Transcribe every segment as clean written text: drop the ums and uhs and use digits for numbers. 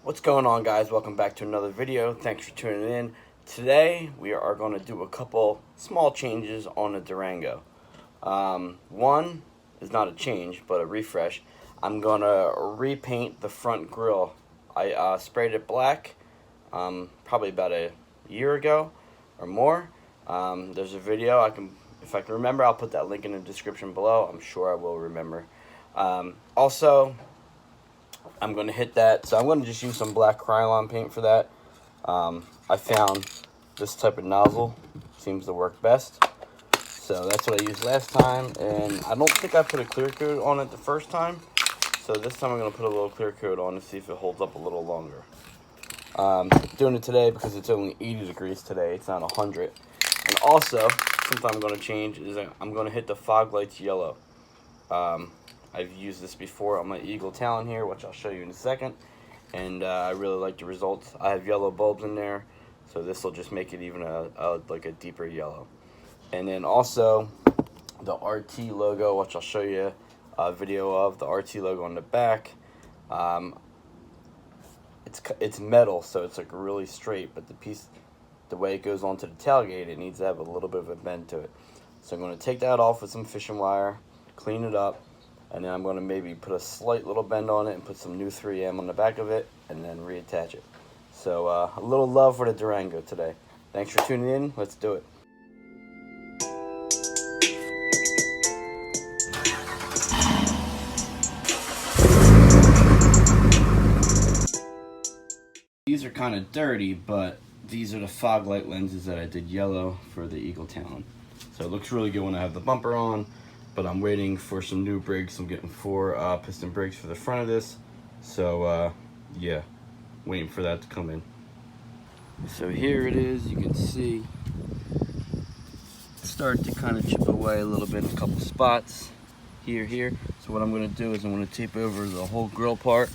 What's going on, guys? Welcome back to another video. Thanks for tuning in. Today we are going to do a couple small changes on the Durango. One is not a change but a refresh. I'm going to repaint the front grille. I sprayed it black probably about a year ago or more. There's a video. if I can remember, I'll put that link in the description below. I'm sure I will remember. Also, I'm going to hit that, so I'm going to just use some black Krylon paint for that. I found this type of nozzle seems to work best, so that's what I used last time, and I don't think I put a clear coat on it the first time, so this time I'm going to put a little clear coat on to see if it holds up a little longer. Doing it today because it's only 80 degrees today, it's not 100. And also, something I'm going to change is I'm going to hit the fog lights yellow. I've used this before on my Eagle Talon here, which I'll show you in a second, and I really like the results. I have yellow bulbs in there, so this will just make it even like a deeper yellow. And then also the RT logo, which I'll show you a video of, the RT logo on the back. It's metal, so it's like really straight, but the way it goes onto the tailgate, it needs to have a little bit of a bend to it. So I'm going to take that off with some fishing wire, clean it up, and then I'm going to maybe put a slight little bend on it and put some new 3M on the back of it and then reattach it. So a little love for the Durango today. Thanks for tuning in. Let's do it. These are kind of dirty, but these are the fog light lenses that I did yellow for the Eagle Talon. So it looks really good when I have the bumper on. But I'm waiting for some new brakes. I'm getting 4 piston brakes for the front of this. So yeah, waiting for that to come in. So here it is. You can see start to kind of chip away a little bit in a couple spots here. So what I'm going to do is I'm going to tape over the whole grill part,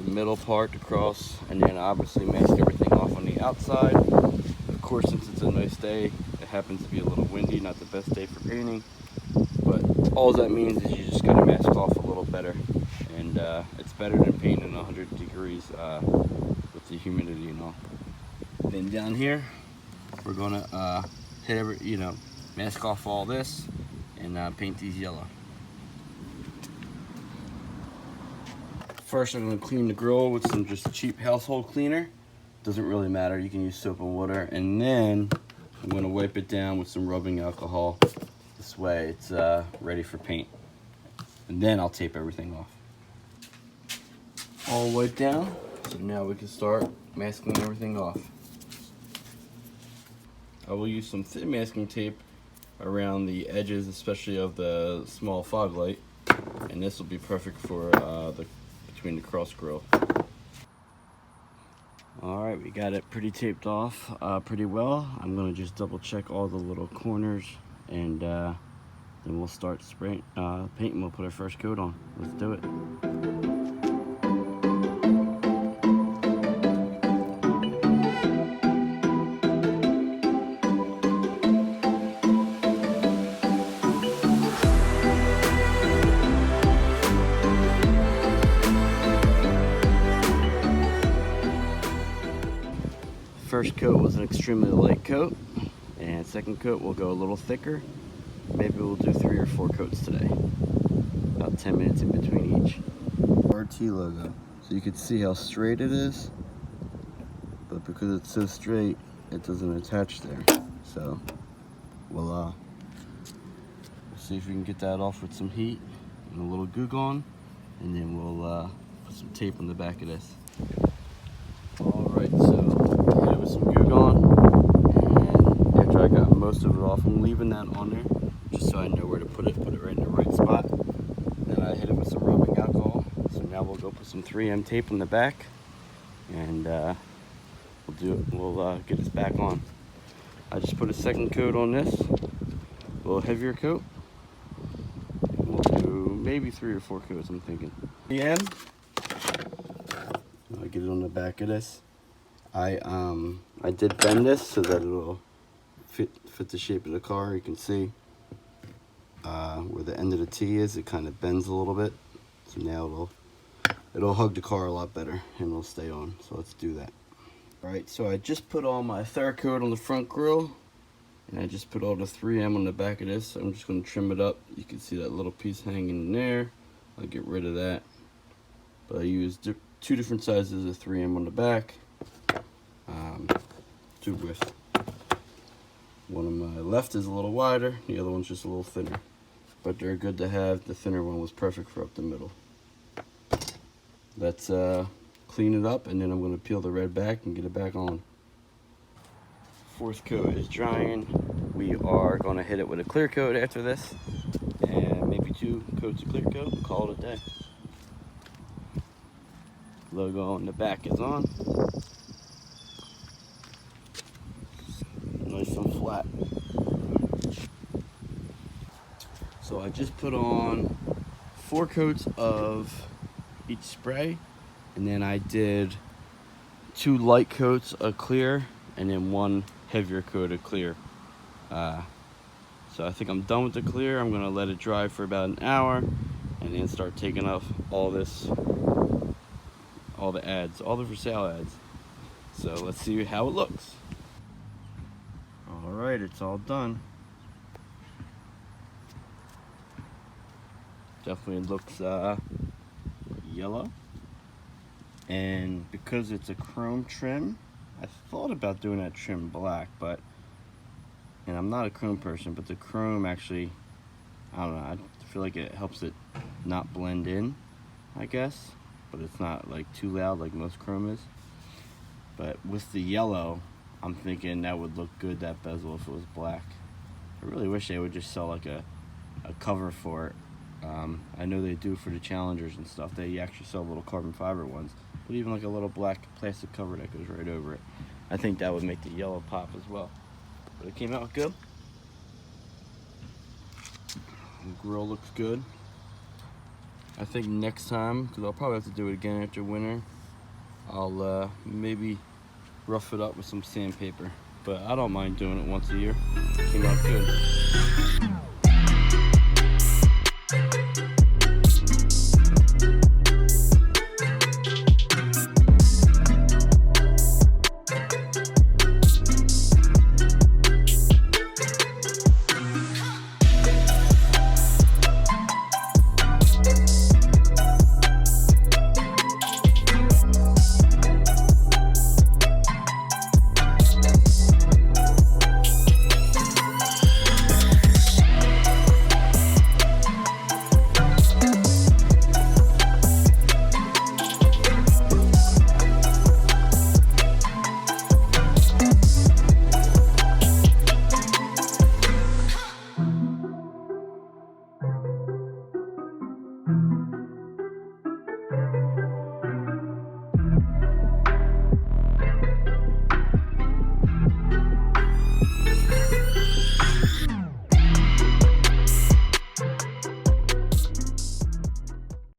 the middle part across, and then obviously mask everything off on the outside. Of course, since it's a nice day, it happens to be a little windy, not the best day for painting. But all that means is you just got to mask off a little better, and it's better than painting 100 degrees with the humidity and all. Then down here, we're gonna mask off all this and paint these yellow. First, I'm gonna clean the grill with some just cheap household cleaner. Doesn't really matter. You can use soap and water, and then I'm gonna wipe it down with some rubbing alcohol. This way it's ready for paint, and then I'll tape everything off. All wiped down, so now we can start masking everything off. I will use some thin masking tape around the edges, especially of the small fog light, and this will be perfect for between the cross grill. Alright, we got it pretty taped off pretty well. I'm going to just double check all the little corners, and then we'll start spraying painting. We'll put our first coat on. Let's do it. First coat was an extremely light coat, and second coat will go a little thicker. Maybe we'll do 3 or 4 coats today. About 10 minutes in between each. RT logo. So you can see how straight it is, but because it's so straight, it doesn't attach there. So we'll see if we can get that off with some heat and a little Goo Gone, and then we'll put some tape on the back of this. Alright, so hit it with some Goo Gone, and after I got most of it off, I'm leaving that on there just so I know where to put it right in the right spot. Then I hit it with some rubbing alcohol. So now we'll go put some 3M tape on the back, and we'll get this back on. I just put a second coat on this, a little heavier coat. We'll do maybe 3 or 4 coats, I'm thinking. 3M. I'll get it on the back of this. I did bend this so that it'll fit the shape of the car. You can see where the end of the T is, it kind of bends a little bit. So now it'll hug the car a lot better and it'll stay on. So let's do that. Alright, so I just put on my third coat on the front grille, and I just put all the 3M on the back of this. So I'm just going to trim it up. You can see that little piece hanging in there. I'll get rid of that. But I used 2 different sizes of 3M on the back. 2 widths. One on my left is a little wider, the other one's just a little thinner. But they're good to have. The thinner one was perfect for up the middle. Let's clean it up, and then I'm going to peel the red back and get it back on. Fourth coat is drying. We are going to hit it with a clear coat after this, and maybe 2 coats of clear coat and call it a day. Logo on the back is on. Nice and flat. So I just put on 4 coats of each spray, and then I did 2 light coats of clear and then 1 heavier coat of clear. So I think I'm done with the clear. I'm gonna let it dry for about an hour and then start taking off all the ads, all the for sale ads. So let's see how it looks. All right, it's all done. Definitely looks yellow, and because it's a chrome trim, I thought about doing that trim black, and I'm not a chrome person, but the chrome actually, I don't know, I feel like it helps it not blend in, I guess, but it's not like too loud like most chrome is. But with the yellow, I'm thinking that would look good, that bezel, if it was black. I really wish they would just sell like a cover for it. I know they do for the Challengers and stuff. They actually sell little carbon fiber ones, but even like a little black plastic cover that goes right over it. I think that would make the yellow pop as well. But it came out good. The grill looks good. I think next time, because I'll probably have to do it again after winter, I'll maybe rough it up with some sandpaper. But I don't mind doing it once a year. It came out good.